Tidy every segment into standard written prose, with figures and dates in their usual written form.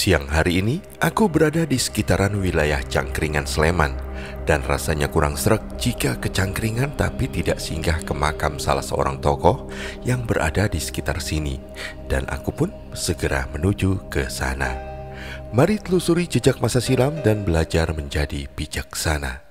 Siang hari ini, aku berada di sekitaran wilayah Cangkringan Sleman dan rasanya kurang sreg jika ke Cangkringan tapi tidak singgah ke makam salah seorang tokoh yang berada di sekitar sini. Dan aku pun segera menuju ke sana. Mari telusuri jejak masa silam dan belajar menjadi bijaksana.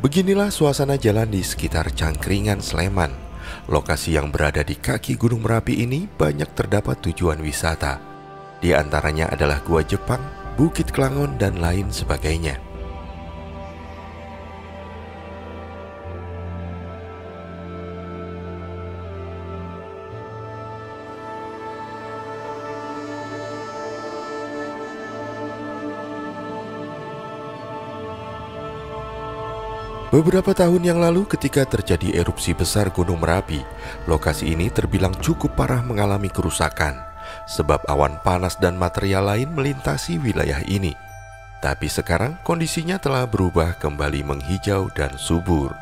Beginilah suasana jalan di sekitar Cangkringan Sleman. Lokasi yang berada di kaki Gunung Merapi ini banyak terdapat tujuan wisata. Di antaranya adalah Gua Jepang, Bukit Kelangon, dan lain sebagainya. Beberapa tahun yang lalu ketika terjadi erupsi besar Gunung Merapi, lokasi ini terbilang cukup parah mengalami kerusakan sebab awan panas dan material lain melintasi wilayah ini. Tapi sekarang kondisinya telah berubah kembali menghijau dan subur.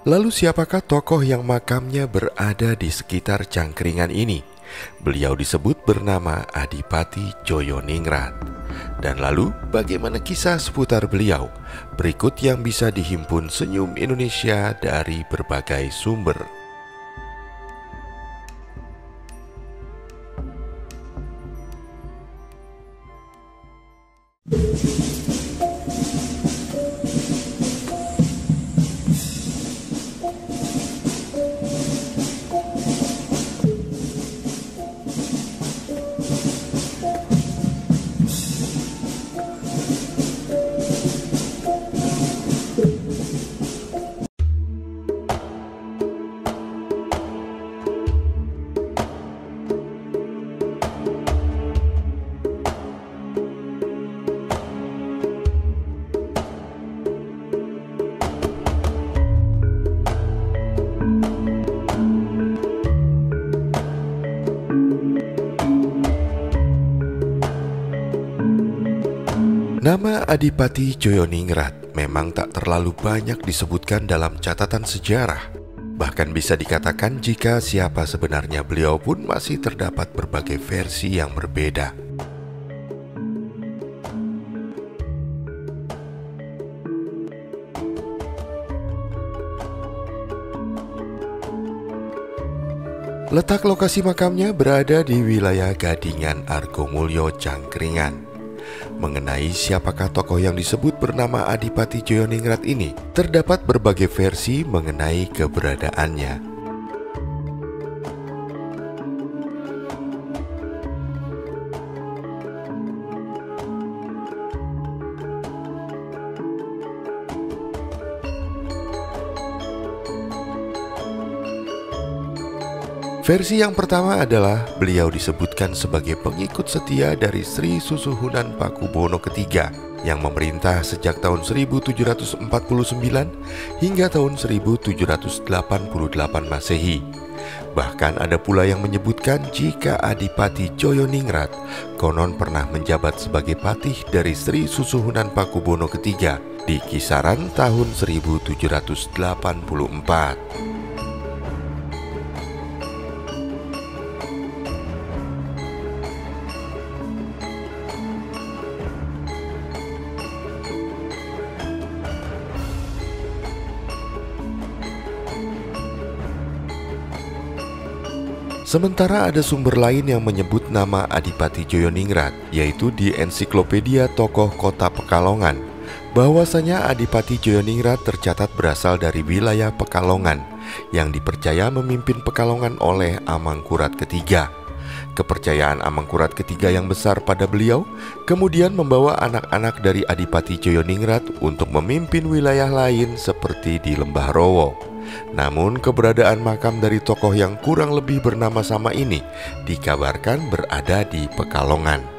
Lalu siapakah tokoh yang makamnya berada di sekitar Cangkringan ini? Beliau disebut bernama Adipati Joyoningrat. Dan lalu bagaimana kisah seputar beliau? Berikut yang bisa dihimpun Senyum Indonesia dari berbagai sumber. Nama Adipati Joyoningrat memang tak terlalu banyak disebutkan dalam catatan sejarah. Bahkan bisa dikatakan jika siapa sebenarnya beliau pun masih terdapat berbagai versi yang berbeda. Letak lokasi makamnya berada di wilayah Gadingan Argomulyo, Cangkringan. Mengenai siapakah tokoh yang disebut bernama Adipati Joyoningrat ini, terdapat berbagai versi mengenai keberadaannya. Versi yang pertama adalah beliau disebutkan sebagai pengikut setia dari Sri Susuhunan Pakubono III yang memerintah sejak tahun 1749 hingga tahun 1788 Masehi. Bahkan ada pula yang menyebutkan jika Adipati Joyoningrat konon pernah menjabat sebagai patih dari Sri Susuhunan Pakubono III di kisaran tahun 1784. Sementara ada sumber lain yang menyebut nama Adipati Joyoningrat, yaitu di Ensiklopedia Tokoh Kota Pekalongan. bahwasanya Adipati Joyoningrat tercatat berasal dari wilayah Pekalongan yang dipercaya memimpin Pekalongan oleh Amangkurat III. Kepercayaan Amangkurat III yang besar pada beliau kemudian membawa anak-anak dari Adipati Joyoningrat untuk memimpin wilayah lain seperti di Lembah Rowo. Namun keberadaan makam dari tokoh yang kurang lebih bernama sama ini dikabarkan berada di Pekalongan.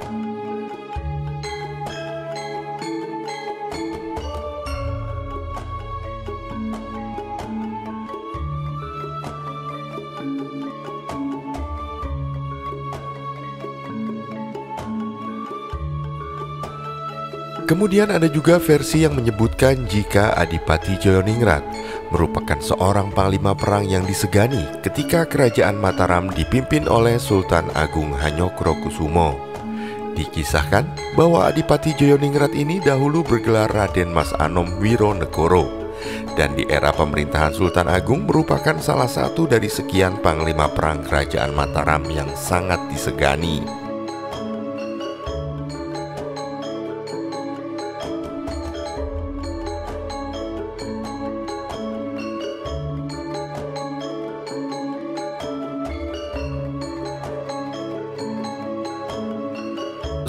Kemudian ada juga versi yang menyebutkan jika Adipati Joyoningrat merupakan seorang panglima perang yang disegani ketika kerajaan Mataram dipimpin oleh Sultan Agung Hanyokrokusumo. Dikisahkan bahwa Adipati Joyoningrat ini dahulu bergelar Raden Mas Anom Wironegoro, dan di era pemerintahan Sultan Agung merupakan salah satu dari sekian panglima perang kerajaan Mataram yang sangat disegani.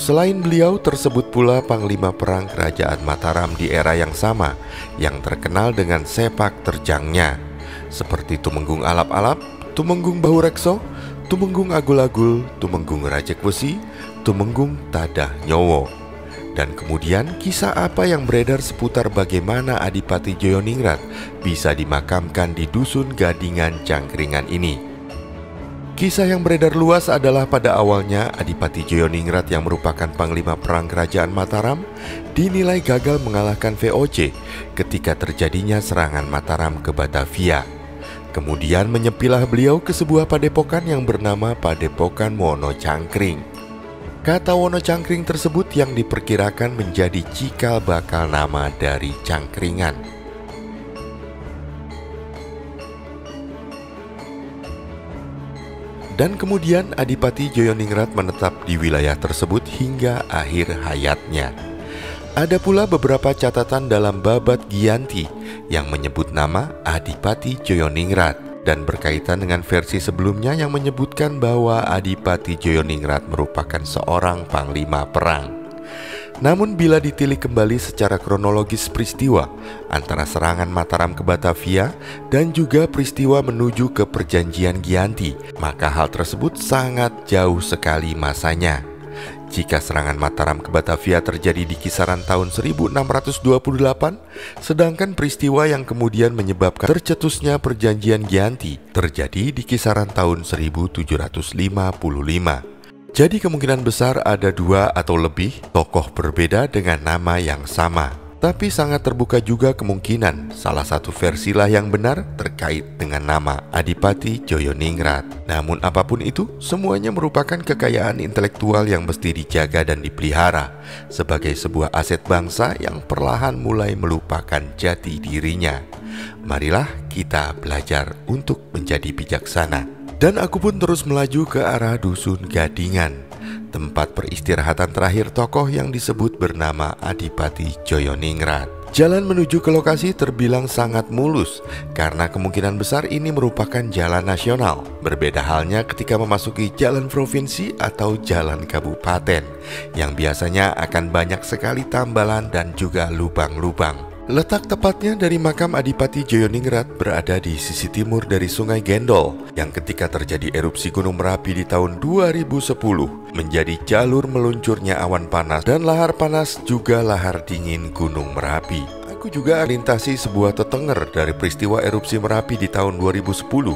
Selain beliau, tersebut pula panglima perang kerajaan Mataram di era yang sama yang terkenal dengan sepak terjangnya, seperti Tumenggung Alap-Alap, Tumenggung Bahurekso, Tumenggung Agul-Agul, Tumenggung Rajek Wesi, Tumenggung Tadah Nyowo. Dan kemudian kisah apa yang beredar seputar bagaimana Adipati Joyoningrat bisa dimakamkan di Dusun Gadingan Cangkringan ini. Kisah yang beredar luas adalah pada awalnya Adipati Joyoningrat yang merupakan panglima perang kerajaan Mataram dinilai gagal mengalahkan VOC ketika terjadinya serangan Mataram ke Batavia. Kemudian menyepilah beliau ke sebuah padepokan yang bernama Padepokan Wonocangkring. Kata Wonocangkring tersebut yang diperkirakan menjadi cikal bakal nama dari Cangkringan. Dan kemudian Adipati Joyoningrat menetap di wilayah tersebut hingga akhir hayatnya. Ada pula beberapa catatan dalam Babat Giyanti yang menyebut nama Adipati Joyoningrat dan berkaitan dengan versi sebelumnya yang menyebutkan bahwa Adipati Joyoningrat merupakan seorang panglima perang. Namun bila ditilik kembali secara kronologis peristiwa antara serangan Mataram ke Batavia dan juga peristiwa menuju ke perjanjian Giyanti, maka hal tersebut sangat jauh sekali masanya. Jika serangan Mataram ke Batavia terjadi di kisaran tahun 1628, sedangkan peristiwa yang kemudian menyebabkan tercetusnya perjanjian Giyanti terjadi di kisaran tahun 1755. Jadi kemungkinan besar ada dua atau lebih tokoh berbeda dengan nama yang sama. Tapi sangat terbuka juga kemungkinan salah satu versilah yang benar terkait dengan nama Adipati Joyoningrat. Namun apapun itu, semuanya merupakan kekayaan intelektual yang mesti dijaga dan dipelihara sebagai sebuah aset bangsa yang perlahan mulai melupakan jati dirinya. Marilah kita belajar untuk menjadi bijaksana. Dan aku pun terus melaju ke arah Dusun Gadingan, tempat peristirahatan terakhir tokoh yang disebut bernama Adipati Joyoningrat. Jalan menuju ke lokasi terbilang sangat mulus karena kemungkinan besar ini merupakan jalan nasional. Berbeda halnya ketika memasuki jalan provinsi atau jalan kabupaten yang biasanya akan banyak sekali tambalan dan juga lubang-lubang. Letak tepatnya dari makam Adipati Joyoningrat berada di sisi timur dari Sungai Gendol yang ketika terjadi erupsi Gunung Merapi di tahun 2010 menjadi jalur meluncurnya awan panas dan lahar panas juga lahar dingin Gunung Merapi. Aku juga melintasi sebuah tetenger dari peristiwa erupsi Merapi di tahun 2010,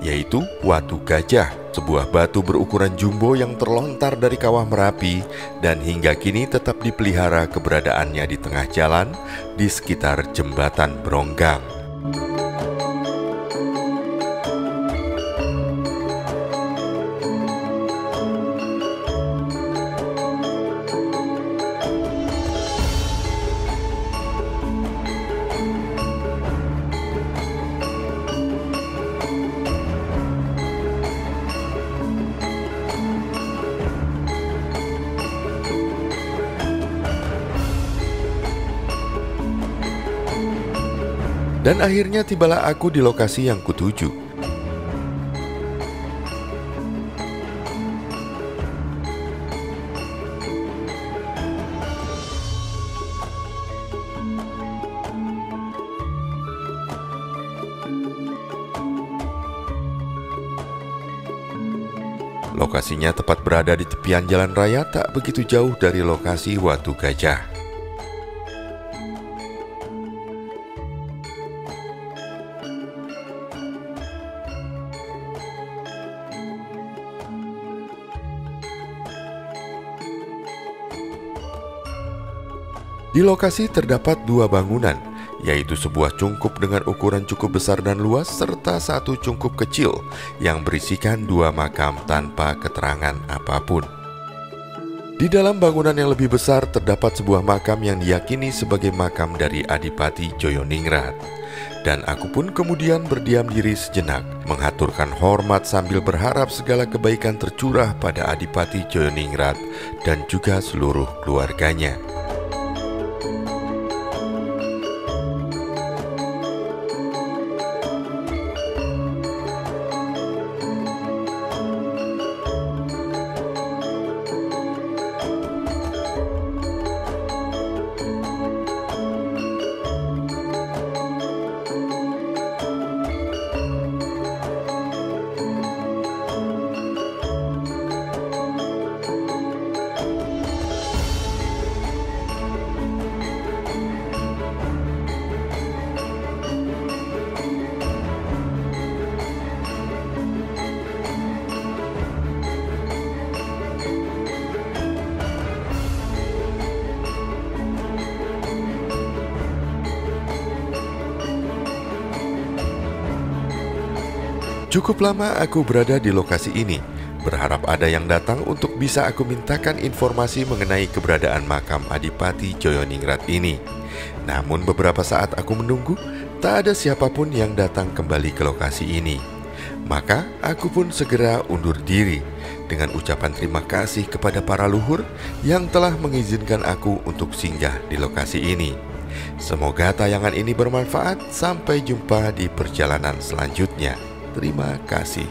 yaitu Watu Gajah, sebuah batu berukuran jumbo yang terlontar dari kawah Merapi dan hingga kini tetap dipelihara keberadaannya di tengah jalan di sekitar jembatan Bronggang. Dan akhirnya tibalah aku di lokasi yang kutuju. Lokasinya tepat berada di tepian jalan raya tak begitu jauh dari lokasi Watu Gajah. Di lokasi terdapat dua bangunan, yaitu sebuah cungkup dengan ukuran cukup besar dan luas serta satu cungkup kecil yang berisikan dua makam tanpa keterangan apapun. Di dalam bangunan yang lebih besar terdapat sebuah makam yang diyakini sebagai makam dari Adipati Joyoningrat. Dan aku pun kemudian berdiam diri sejenak, menghaturkan hormat sambil berharap segala kebaikan tercurah pada Adipati Joyoningrat dan juga seluruh keluarganya. Cukup lama aku berada di lokasi ini, berharap ada yang datang untuk bisa aku mintakan informasi mengenai keberadaan makam Adipati Joyoningrat ini. Namun beberapa saat aku menunggu, tak ada siapapun yang datang kembali ke lokasi ini. Maka aku pun segera undur diri dengan ucapan terima kasih kepada para luhur yang telah mengizinkan aku untuk singgah di lokasi ini. Semoga tayangan ini bermanfaat. Sampai jumpa di perjalanan selanjutnya. Terima kasih.